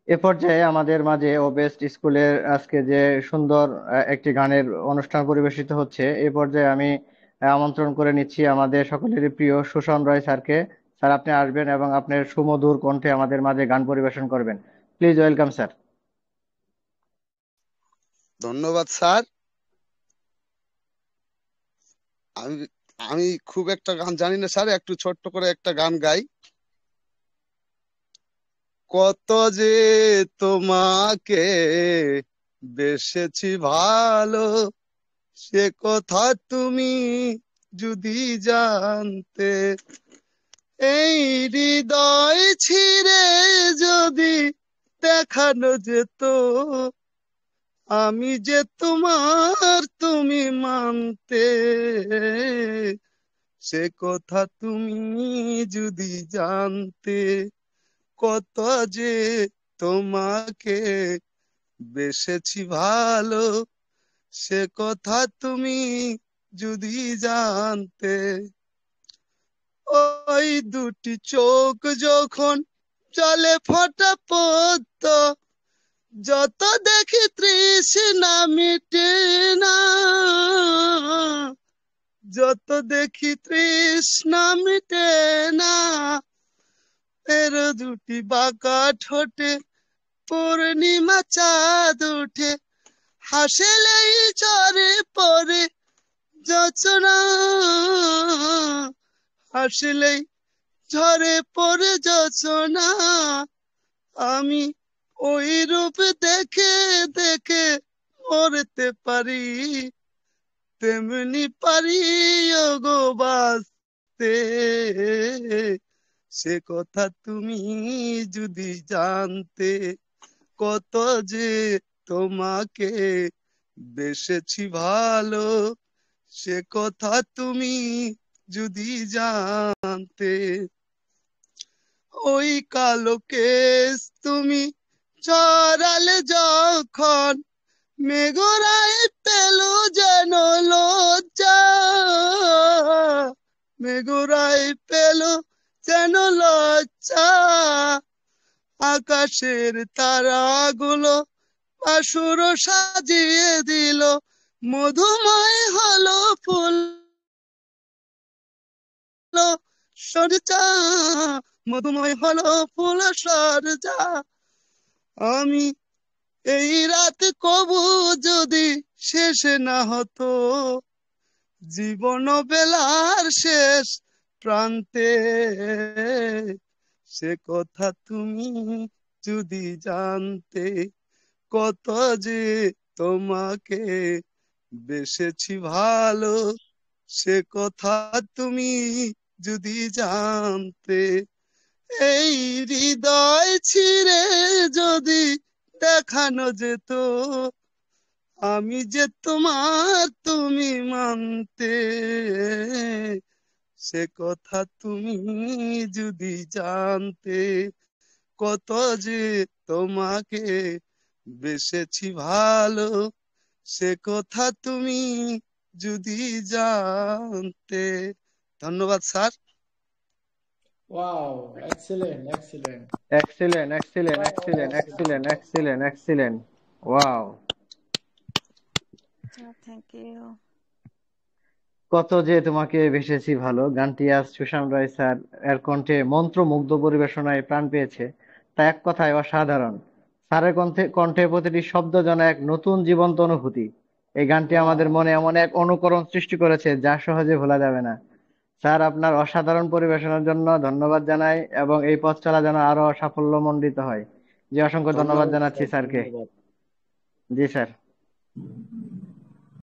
এ পর্যায়ে আমাদের মাঝে ও বেস্ট স্কুলের আজকে যে সুন্দর একটি গানের অনুষ্ঠান পরিবেশিত হচ্ছে, এ পর্যায়ে আমি আমন্ত্রণ করে নিচ্ছি আমাদের সকলেরই প্রিয় সুশান রয় স্যারকে। স্যার, আপনি আসবেন এবং আপনার সুমধুর কণ্ঠে আমাদের মাঝে গান পরিবেশন করবেন। Please welcome sir. ধন্যবাদ স্যার। আমি আমি খুব একটা গান জানি না স্যার, একটু ছোট্ট করে একটা গান গাই। কত যে তোমাকে বেসেছি ভালো, সে কথা তুমি যদি জানতে। এই হৃদয় ছিঁড়ে যদি দেখানো যেত, আমি যে তোমার তুমি মানতে। সে কথা তুমি যদি জানতে, কত যে তোমাকে বেসেছি ভালো, সে কথা তুমি যদি জানতে। ওই দুটি চোখ যখন জলে ফোঁটা পড়তো, যত দেখি তৃষ্ণা মিটে না, যত দেখি তৃষ্ণা মিটে না। এর দুটি বাঁকা ঠোঁটে পূর্ণিমা চাঁদ উঠে, হাসলেই ঝরে পড়ে জোছনা, হাসলেই ঝরে পড়ে জোছনা। আমি ওই রূপ দেখে দেখে মরতে পারি, তেমনি পারি ওগো বাঁচতে। সে কথা তুমি যদি জানতে, কত যে তোমাকে বেসেছি ভালো, সে কথা তুমি যদি জানতে। ওই কালো কেশ তুমি ছড়ালে যখন, মেঘরায় পেল যেন লজ্জা, মেঘরায় পেল যেন লজ্জা। আকাশের তারাগুলো পাশুর সাজিয়ে দিল, মধুময় হলো ফুল সজ্জা, মধুময় হলো ফুল সজ্জা। আমি এই রাত কবু যদি শেষ না হতো, জীবন বেলার শেষ প্রান্তে, সে কথা তুমি যদি জানতে, কত যে তোমাকে বেসেছি ভালো, সে কথা তুমি যদি জানতে। এই হৃদয় ছিঁড়ে যদি দেখানো যেত, আমি যে তোমার তুমি মানতে। সে কথা তুমি যদি জানতে, কত যে তোমাকে বেসেছি ভালো, সে কথা তুমি যদি জানতে। ধন্যবাদ sir. Wow, excellent, excellent. Excellent, excellent, excellent, excellent, excellent, excellent. Wow! Thank you. কত যে তোমাকে ভেসেছি ভালো গানটি আজ সুশান রায় স্যার এর কণ্ঠে মন্ত্রমুগ্ধ পরিবেশনায় প্রাণ পেয়েছে। তা এক কথায় অসাধারণ। স্যারের কণ্ঠে কণ্ঠে প্রতিটি শব্দ যেন এক নতুন জীবন্ত অনুভূতি। এই গানটি আমাদের Wow. মনে এমন এক অনুকরণ সৃষ্টি করেছে যা সহজে ভোলা যাবে না। স্যার, আপনার অসাধারণ পরিবেশনার জন্য ধন্যবাদ জানাই এবং এই পথ চলা যেন আরো সাফল্যমণ্ডিত হয়। জি, অসংখ্য ধন্যবাদ ধন্যবাদ জানাচ্ছি স্যার, স্যারকে। ধন্যবাদ। জি স্যার।